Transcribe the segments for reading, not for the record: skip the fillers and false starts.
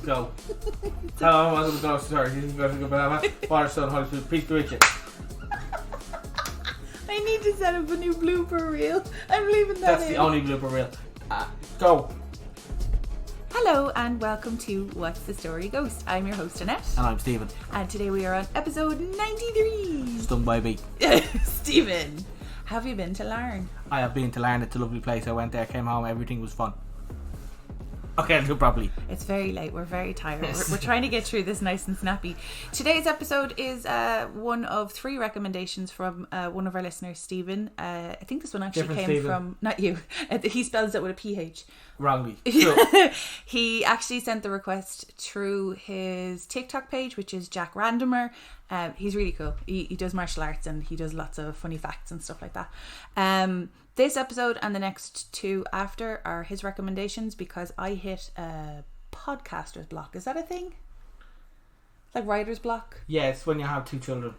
Go. Hello, welcome to Ghost Stories. This is going to go Father, Son, Holy Spirit. Peace be with you. I need to set up a new blooper reel. I'm leaving that That's in. the only blooper reel. Go. Hello and welcome to What's the Story Ghost. I'm your host Annette. And I'm Steven. And today we are on episode 93. Stung by a bee. Steven, have you been to Larne? I have been to Larne. It's a lovely place. I went there, came home, everything was fun. Okay, I'll do it properly. It's very late. We're very tired. We're trying to get through this nice and snappy. Today's episode is one of 3 recommendations from one of our listeners, Steven. I think this one actually Different came Steven. from, not you. He spells it with a PH. Wrongly. Cool. He actually sent the request through his TikTok page, which is Jack Randomer. He's really cool. He does martial arts and he does lots of funny facts and stuff like that. This episode and the next 2 after are his recommendations because I hit a podcaster's block. Is that a thing? Like writer's block? Yeah, it's when you have 2 children.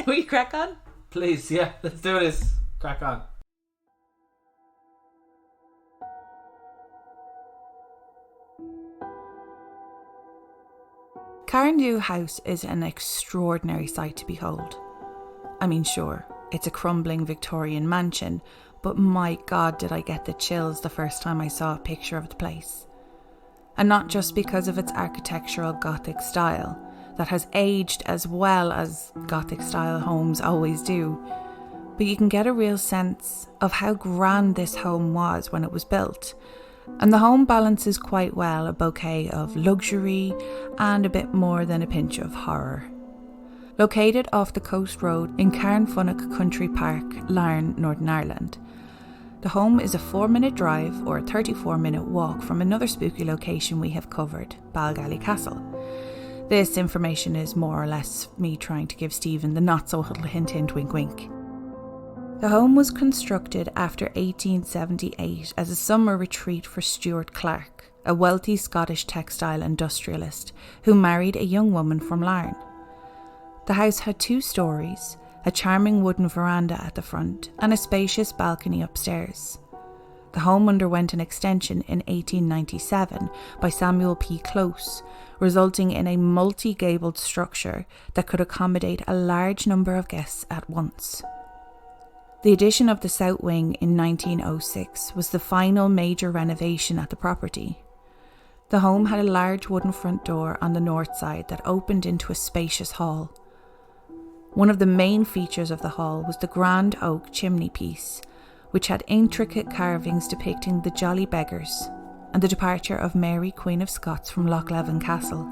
Will you crack on? Please, yeah, let's do this. Crack on. Cairndhu House is an extraordinary sight to behold. I mean, sure, it's a crumbling Victorian mansion, but my God, did I get the chills the first time I saw a picture of the place. And not just because of its architectural Gothic style, that has aged as well as Gothic style homes always do, but you can get a real sense of how grand this home was when it was built. And the home balances quite well a bouquet of luxury and a bit more than a pinch of horror. Located off the coast road in Cairnfunnock Country Park, Larne, Northern Ireland, the home is a 4-minute drive or a 34-minute walk from another spooky location we have covered, Balgally Castle. This information is more or less me trying to give Stephen the not-so-subtle hint wink wink. The home was constructed after 1878 as a summer retreat for Stuart Clark, a wealthy Scottish textile industrialist who married a young woman from Larne. The house had 2 stories, a charming wooden veranda at the front and a spacious balcony upstairs. The home underwent an extension in 1897 by Samuel P. Close, resulting in a multi-gabled structure that could accommodate a large number of guests at once. The addition of the south wing in 1906 was the final major renovation at the property. The home had a large wooden front door on the north side that opened into a spacious hall. One of the main features of the hall was the grand oak chimney piece, which had intricate carvings depicting the Jolly Beggars and the departure of Mary, Queen of Scots from Lochleven Castle.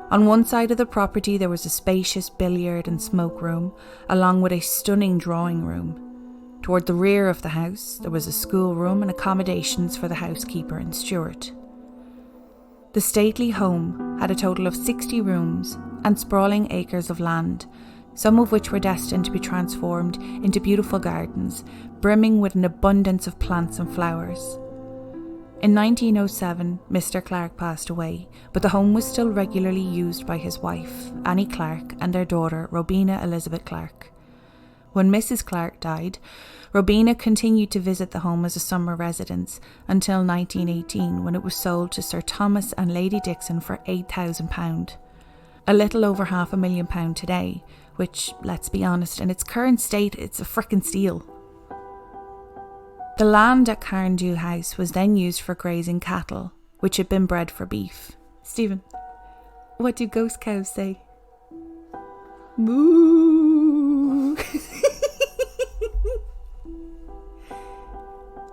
On one side of the property there was a spacious billiard and smoke room, along with a stunning drawing room. Toward the rear of the house there was a schoolroom and accommodations for the housekeeper and steward. The stately home had a total of 60 rooms and sprawling acres of land, some of which were destined to be transformed into beautiful gardens, brimming with an abundance of plants and flowers. In 1907, Mr. Clark passed away, but the home was still regularly used by his wife, Annie Clark, and their daughter, Robina Elizabeth Clark. When Mrs. Clark died, Robina continued to visit the home as a summer residence until 1918, when it was sold to Sir Thomas and Lady Dixon for £8,000. A little over £500,000 today, which, let's be honest, in its current state, it's a frickin' steal. The land at Cairndhu House was then used for grazing cattle, which had been bred for beef. Stephen, what do ghost cows say? Moo!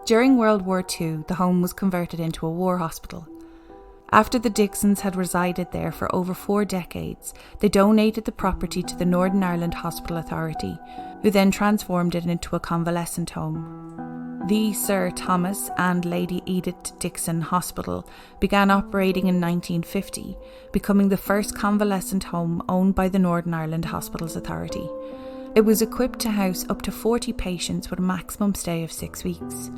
During World War II, the home was converted into a war hospital. After the Dixons had resided there for over 4 decades, they donated the property to the Northern Ireland Hospital Authority, who then transformed it into a convalescent home. The Sir Thomas and Lady Edith Dixon Hospital began operating in 1950, becoming the first convalescent home owned by the Northern Ireland Hospitals Authority. It was equipped to house up to 40 patients with a maximum stay of 6 weeks.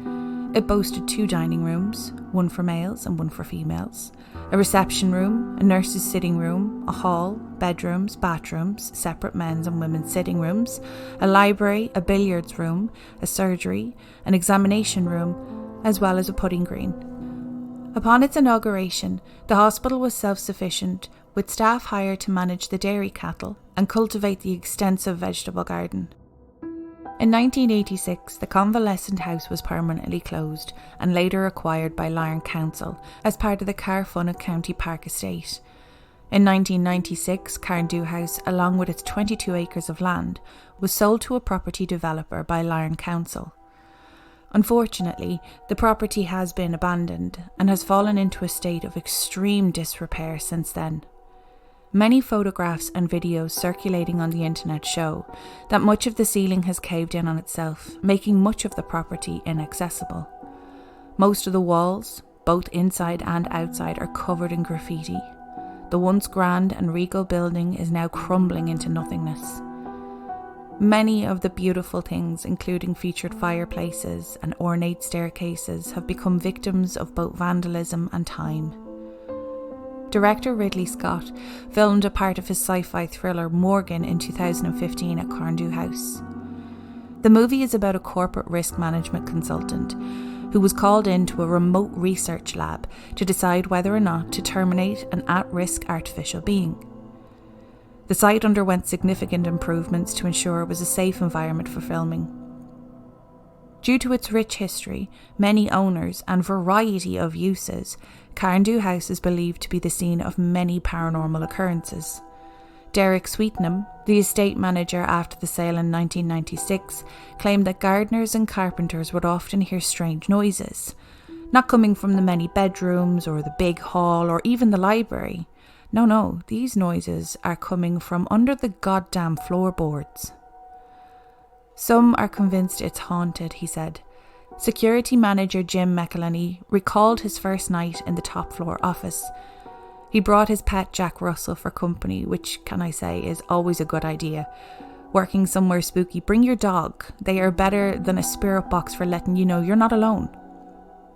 It boasted 2 dining rooms, one for males and one for females, a reception room, a nurse's sitting room, a hall, bedrooms, bathrooms, separate men's and women's sitting rooms, a library, a billiards room, a surgery, an examination room, as well as a pudding green. Upon its inauguration, the hospital was self-sufficient, with staff hired to manage the dairy cattle and cultivate the extensive vegetable garden. In 1986, the convalescent house was permanently closed and later acquired by Larne Council as part of the Cairndhu County Park estate. In 1996, Cairndhu House, along with its 22 acres of land, was sold to a property developer by Larne Council. Unfortunately, the property has been abandoned and has fallen into a state of extreme disrepair since then. Many photographs and videos circulating on the internet show that much of the ceiling has caved in on itself, making much of the property inaccessible. Most of the walls, both inside and outside, are covered in graffiti. The once grand and regal building is now crumbling into nothingness. Many of the beautiful things, including featured fireplaces and ornate staircases, have become victims of both vandalism and time. Director Ridley Scott filmed a part of his sci-fi thriller Morgan in 2015 at Cairndhu House. The movie is about a corporate risk management consultant who was called into a remote research lab to decide whether or not to terminate an at-risk artificial being. The site underwent significant improvements to ensure it was a safe environment for filming. Due to its rich history, many owners and variety of uses, Cairndhu House is believed to be the scene of many paranormal occurrences. Derek Sweetnam, the estate manager after the sale in 1996, claimed that gardeners and carpenters would often hear strange noises, not coming from the many bedrooms or the big hall or even the library. No, these noises are coming from under the goddamn floorboards. Some are convinced it's haunted, he said. Security manager Jim McElhenney recalled his first night in the top floor office. He brought his pet Jack Russell for company, which, can I say, is always a good idea. Working somewhere spooky, bring your dog. They are better than a spirit box for letting you know you're not alone.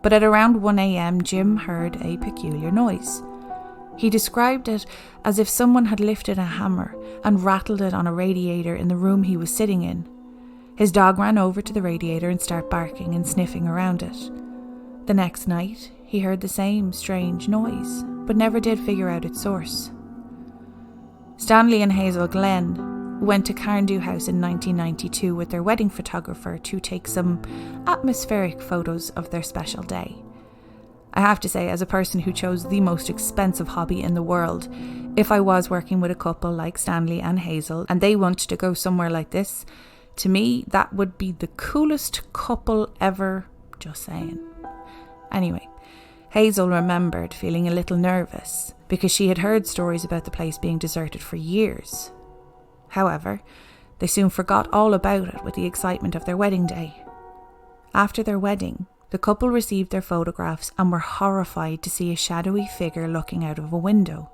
But at around 1 a.m, Jim heard a peculiar noise. He described it as if someone had lifted a hammer and rattled it on a radiator in the room he was sitting in. His dog ran over to the radiator and started barking and sniffing around it. The next night, he heard the same strange noise, but never did figure out its source. Stanley and Hazel Glenn went to Cairndhu House in 1992 with their wedding photographer to take some atmospheric photos of their special day. I have to say, as a person who chose the most expensive hobby in the world, if I was working with a couple like Stanley and Hazel and they wanted to go somewhere like this, to me, that would be the coolest couple ever, just saying. Anyway, Hazel remembered feeling a little nervous because she had heard stories about the place being deserted for years. However, they soon forgot all about it with the excitement of their wedding day. After their wedding, the couple received their photographs and were horrified to see a shadowy figure looking out of a window.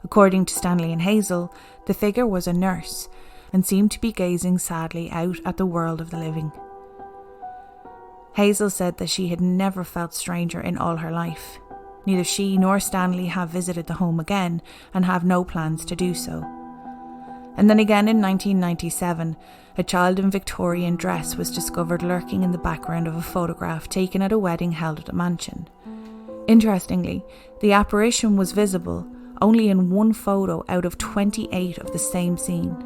According to Stanley and Hazel, the figure was a nurse and seemed to be gazing sadly out at the world of the living. Hazel said that she had never felt stranger in all her life. Neither she nor Stanley have visited the home again and have no plans to do so. And then again in 1997, a child in Victorian dress was discovered lurking in the background of a photograph taken at a wedding held at a mansion. Interestingly, the apparition was visible only in one photo out of 28 of the same scene.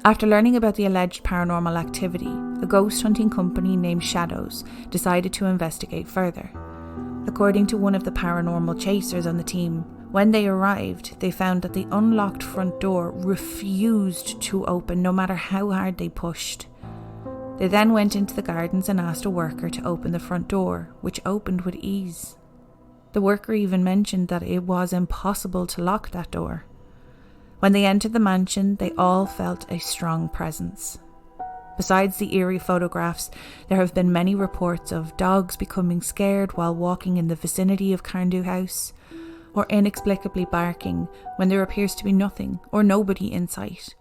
After learning about the alleged paranormal activity, a ghost hunting company named Shadows decided to investigate further. According to one of the paranormal chasers on the team, when they arrived, they found that the unlocked front door refused to open no matter how hard they pushed. They then went into the gardens and asked a worker to open the front door, which opened with ease. The worker even mentioned that it was impossible to lock that door. When they entered the mansion, they all felt a strong presence. Besides the eerie photographs, there have been many reports of dogs becoming scared while walking in the vicinity of Cairndhu House, or inexplicably barking when there appears to be nothing or nobody in sight.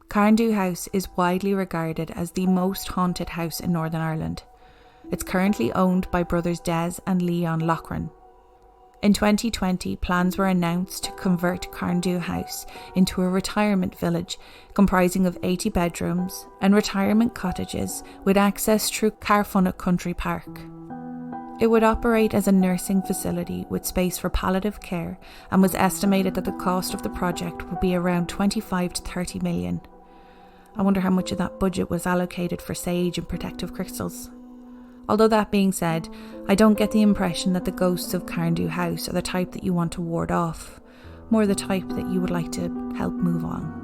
Cairndhu House is widely regarded as the most haunted house in Northern Ireland. It's currently owned by brothers Des and Leon Loughran. In 2020, plans were announced to convert Cairndhu House into a retirement village comprising of 80 bedrooms and retirement cottages with access through Cairndhu Country Park. It would operate as a nursing facility with space for palliative care and was estimated that the cost of the project would be around 25 to 30 million. I wonder how much of that budget was allocated for sage and protective crystals. Although that being said, I don't get the impression that the ghosts of Cairndhu House are the type that you want to ward off, more the type that you would like to help move on.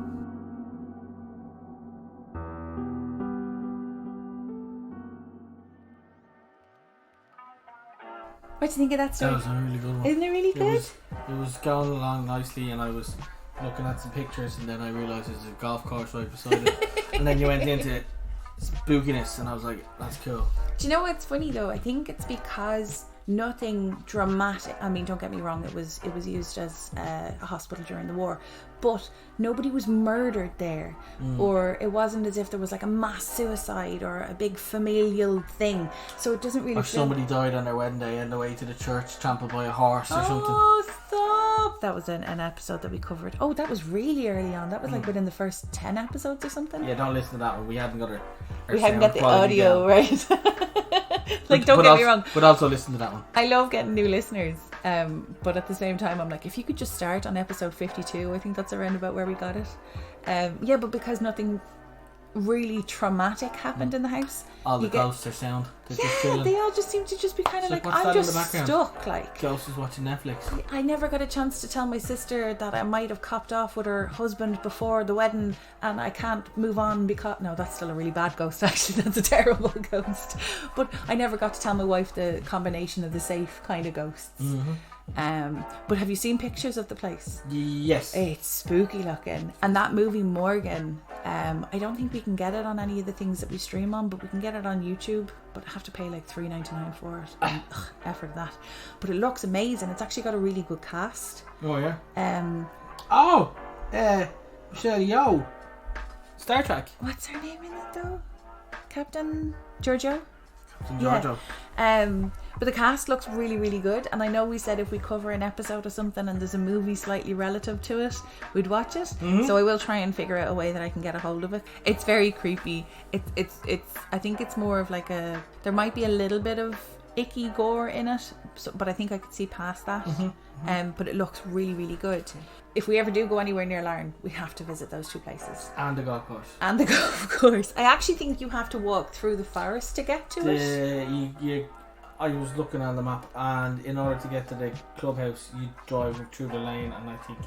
What do you think of that story? That was a really good one. Isn't it really good? It was going along nicely, and I was looking at some pictures, and then I realised there's a golf course right beside it. And then you went into spookiness, and I was like, that's cool. Do you know what's funny though? I think it's because nothing dramatic. I mean, don't get me wrong, it was used as a hospital during the war, but nobody was murdered there, or it wasn't as if there was like a mass suicide or a big familial thing. So it doesn't really. Or somebody died on their wedding day on the way to the church, trampled by a horse or something. Oh, stop! That was an episode that we covered. Oh, that was really early on. That was like within the first 10 episodes or something. Yeah, don't listen to that one. We hadn't got we hadn't got the audio down. Right. Like, don't get me wrong. But also listen to that one. I love getting new listeners. But at the same time, I'm like, if you could just start on episode 52, I think that's around about where we got it. Yeah, but because nothing really traumatic happened in the house. All the ghosts are sound. They're just chilling. They all just seem to just be kind of like, I'm just stuck. Like, Ghost is watching Netflix. I never got a chance to tell my sister that I might have copped off with her husband before the wedding, and I can't move on because no, that's still a really bad ghost. Actually, that's a terrible ghost. But I never got to tell my wife the combination of the safe kind of ghosts. But have you seen pictures of the place? Yes. It's spooky looking. And that movie Morgan, I don't think we can get it on any of the things that we stream on, but we can get it on YouTube. But I have to pay like $3.99 for it. And, effort that. But it looks amazing. It's actually got a really good cast. Oh yeah. Michelle Yeoh. Star Trek. What's her name in it though? Captain Giorgio? Giorgio. But the cast looks really, really good, and I know we said if we cover an episode or something and there's a movie slightly relative to it, we'd watch it. So I will try and figure out a way that I can get a hold of it. It's very creepy. It's I think it's more of like there might be a little bit of icky gore in it, but I think I could see past that. But it looks really, really good. If we ever do go anywhere near Larne, we have to visit those two places. And the golf course. And the golf course. I actually think you have to walk through the forest to get to it. I was looking on the map, and in order to get to the clubhouse, you drive through the lane, and I think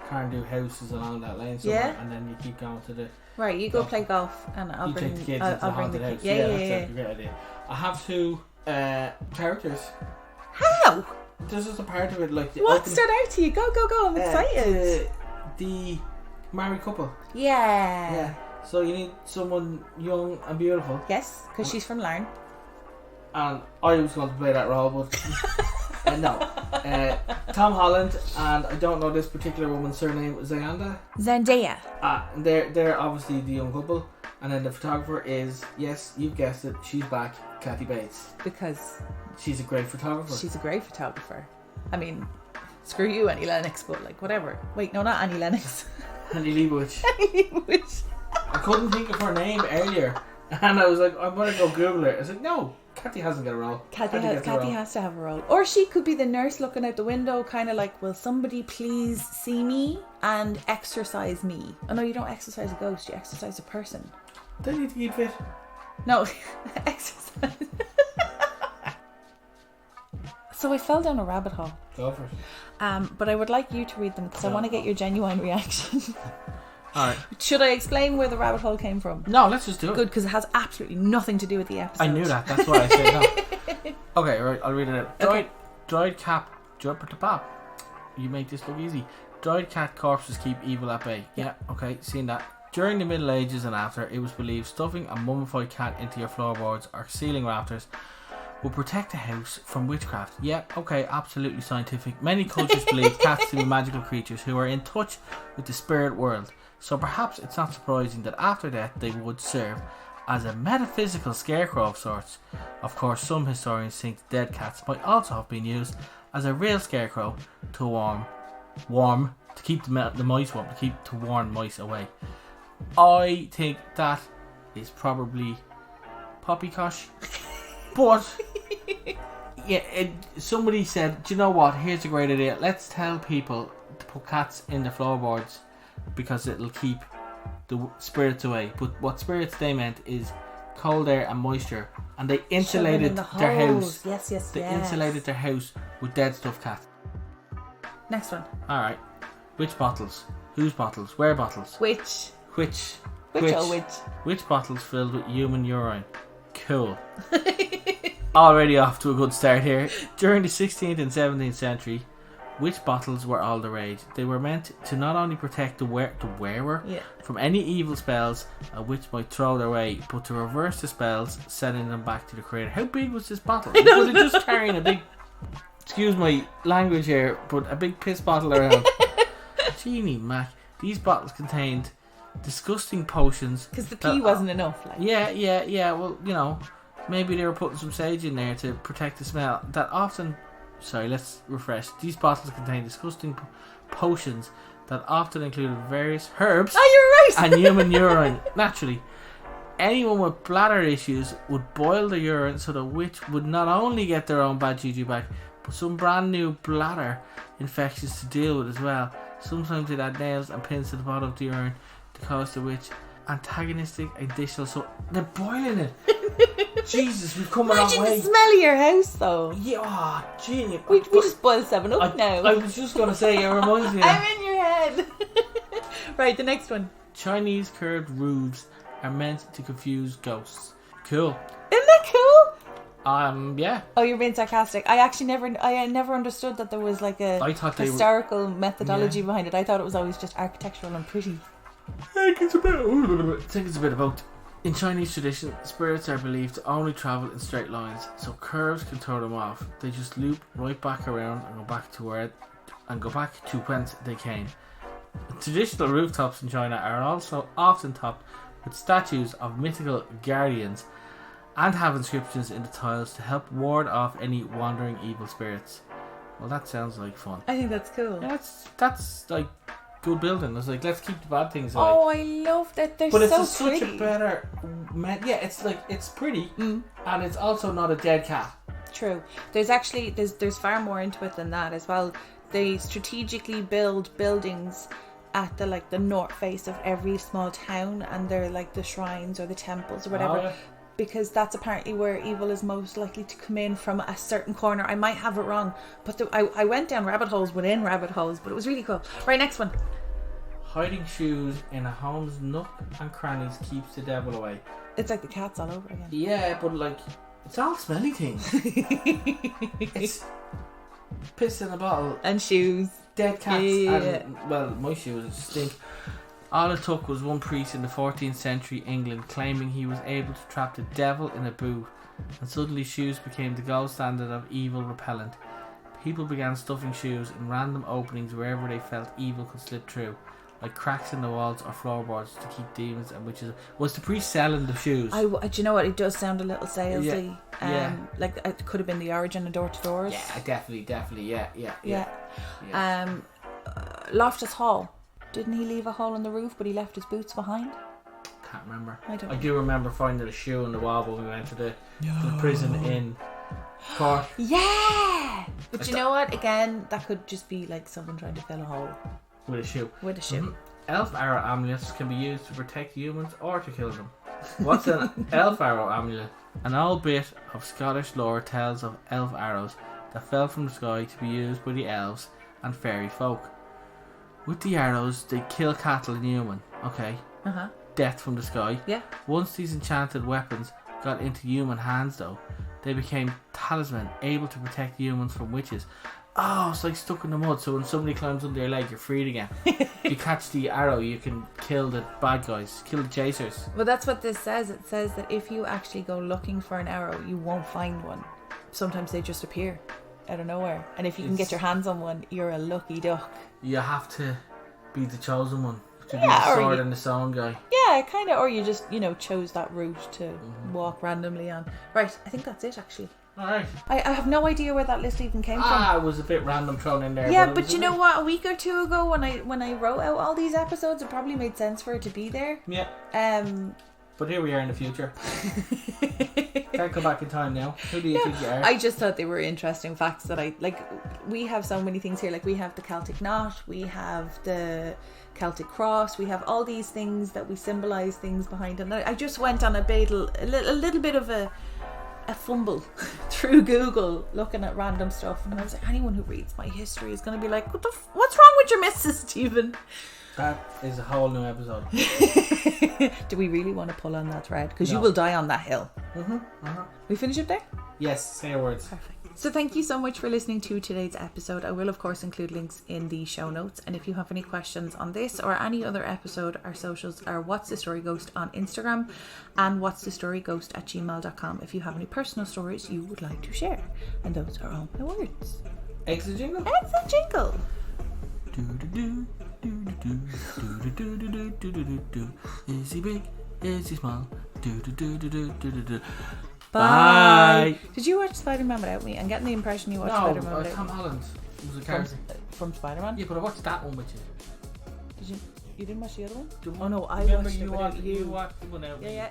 Cairndhu House is along that lane somewhere, and then you keep going to the... Right, you go play golf, and I'll bring the kids into the haunted house. Yeah, that's a great idea. I have two characters. How? This is a part of it, like... What stood out to you? Go, I'm excited. The married couple. Yeah. So you need someone young and beautiful. Yes, because she's from Larne. And I was going to play that role, but no. Tom Holland, and I don't know this particular woman's surname, Zendaya. They're obviously the young couple, and then the photographer is, yes, you've guessed it, she's back, Kathy Bates. Because she's a great photographer. She's a great photographer. I mean, screw you, Annie Lennox, but like whatever. Wait, no, not Annie Lennox. Annie Leibovitz. I couldn't think of her name earlier, and I was like, I'm going to go Google it. I was like, no. Kathy hasn't got a role. Kathy has to have a role. Or she could be the nurse looking out the window, kind of like, will somebody please see me and exorcise me? Oh no, you don't exorcise a ghost, you exorcise a person. They need to keep fit. No, exercise. So I fell down a rabbit hole. Go for it. But I would like you to read them because I want to get your genuine reaction. Alright. Should I explain where the rabbit hole came from? No, let's just do it. Good, because it has absolutely nothing to do with the episode. I knew that, that's why I said no. Okay, right, I'll read it out. Dried cat. You make this look easy. Dried cat corpses keep evil at bay. Yeah, okay, seen that. During the Middle Ages and after, it was believed stuffing a mummified cat into your floorboards or ceiling rafters will protect the house from witchcraft. Yeah, okay, absolutely scientific. Many cultures believe cats to be magical creatures who are in touch with the spirit world. So perhaps it's not surprising that after death they would serve as a metaphysical scarecrow of sorts. Of course, some historians think dead cats might also have been used as a real scarecrow to warm to keep the mice warm, to warn mice away. I think that is probably poppycock, but somebody said, do you know what? Here's a great idea. Let's tell people to put cats in the floorboards because it'll keep the spirits away. But what spirits they meant is cold air and moisture, and they insulated their house. Yes. They insulated their house with dead stuffed cats. Next one. All right. Which bottles? Whose bottles? Where bottles? Which bottles filled with human urine? Cool. Already off to a good start here. During the 16th and 17th century, which bottles were all the rage? They were meant to not only protect the wearer from any evil spells a witch might throw their way, but to reverse the spells, sending them back to the creator. How big was this bottle? Was it just carrying a big, excuse my language here, but a big piss bottle around? Genie Mac. These bottles contained disgusting potions. Because the pee wasn't enough. Like. Yeah. Well, you know, maybe they were putting some sage in there to protect the smell. Sorry, let's refresh. These bottles contain disgusting potions that often included various herbs and human urine. Naturally, anyone with bladder issues would boil the urine so the witch would not only get their own bad juju back, but some brand new bladder infections to deal with as well. Sometimes they'd add nails and pins to the bottom of the urine to cause the witch antagonistic additional. So they're boiling it. Jesus, we've come a long way. Imagine the smell of your house, though. Yeah, genius. We just boiled 7-Up now. I was just going to say, it reminds me. I'm in your head. Right, the next one. Chinese curved roofs are meant to confuse ghosts. Cool. Isn't that cool? Yeah. Oh, you're being sarcastic. I never understood that there was like a historical methodology behind it. I thought it was always just architectural and pretty. I think it's a bit of both. In Chinese tradition, spirits are believed to only travel in straight lines, so curves can throw them off. They just loop right back around and go back to whence they came. Traditional rooftops in China are also often topped with statues of mythical guardians and have inscriptions in the tiles to help ward off any wandering evil spirits. Well, that sounds like fun. I think that's cool. Yeah, that's like good building. It's like, let's keep the bad things away. Oh, I love that. They're but so it's pretty. such a better. It's like it's pretty, and it's also not a dead cat. True. There's far more into it than that as well. They strategically build buildings at the north face of every small town, and they're like the shrines or the temples or whatever. Oh, yeah. Because that's apparently where evil is most likely to come in from a certain corner. I might have it wrong, but I went down rabbit holes within rabbit holes, but it was really cool. Right, next one. Hiding shoes in a home's nook and crannies keeps the devil away. It's like the cats all over again. Yeah, but like, it's all smelly things. It's piss in a bottle. And shoes. Dead cats. Yeah. And, well, my shoes stink. All it took was one priest in the 14th century England claiming he was able to trap the devil in a boot, and suddenly shoes became the gold standard of evil repellent. People began stuffing shoes in random openings wherever they felt evil could slip through, like cracks in the walls or floorboards to keep demons and witches. Was the priest selling the shoes? Do you know what? It does sound a little salesy. Yeah. Like it could have been the origin of door-to-doors. Yeah, definitely. Yeah. Loftus Hall. Didn't he leave a hole in the roof, but he left his boots behind? Can't remember. I do remember finding a shoe in the wall when we went to the prison in Cork. Yeah! But you know what? Again, that could just be like someone trying to fill a hole. With a shoe. Mm-hmm. Elf arrow amulets can be used to protect humans or to kill them. What's an elf arrow amulet? An old bit of Scottish lore tells of elf arrows that fell from the sky to be used by the elves and fairy folk. With the arrows, they kill cattle and human. Okay. Death from the sky. Yeah. Once these enchanted weapons got into human hands, though, they became talisman, able to protect humans from witches. Oh, it's like stuck in the mud, so when somebody climbs under your leg, you're freed again. If you catch the arrow, you can kill the bad guys, kill the chasers. Well, that's what this says. It says that if you actually go looking for an arrow, you won't find one. Sometimes they just appear out of nowhere. And if you can get your hands on one, you're a lucky duck. You have to be the chosen one. To be the sword and the stone guy. Yeah, kind of. Or you just, chose that route to walk randomly on. Right, I think that's it, actually. Alright. I have no idea where that list even came from. It was a bit random thrown in there. Yeah, but you know what? A week or two ago, when I wrote out all these episodes, it probably made sense for it to be there. Yeah. But here we are in the future. Can't go back in time now. Who do you think you are? I just thought they were interesting facts that I like. We have so many things here. Like we have the Celtic knot, we have the Celtic cross, we have all these things that we symbolise things behind. And I just went on a little bit of a fumble through Google looking at random stuff, and I was like, anyone who reads my history is going to be like, what's wrong with your Mrs. Steven? That is a whole new episode. Do we really want to pull on that thread? Because you will die on that hill. We finish up there? Yes, say your words. Perfect. So thank you so much for listening to today's episode. I will of course include links in the show notes, and if you have any questions on this or any other episode, our socials are What's the Story Ghost on Instagram and What's the Story Ghost at gmail.com if you have any personal stories you would like to share. And those are all my words. Exit jingle. Exit jingle. Is he big? Is he small? Bye. Did you watch Spider-Man without me? I'm getting the impression you watched Spider-Man without Tom me. Holland. It was a character. From Spider-Man? Yeah, but I watched that one with you. Did you? You didn't watch the other one? The Oh no, I remember watched it without you. You watched the one out. Yeah.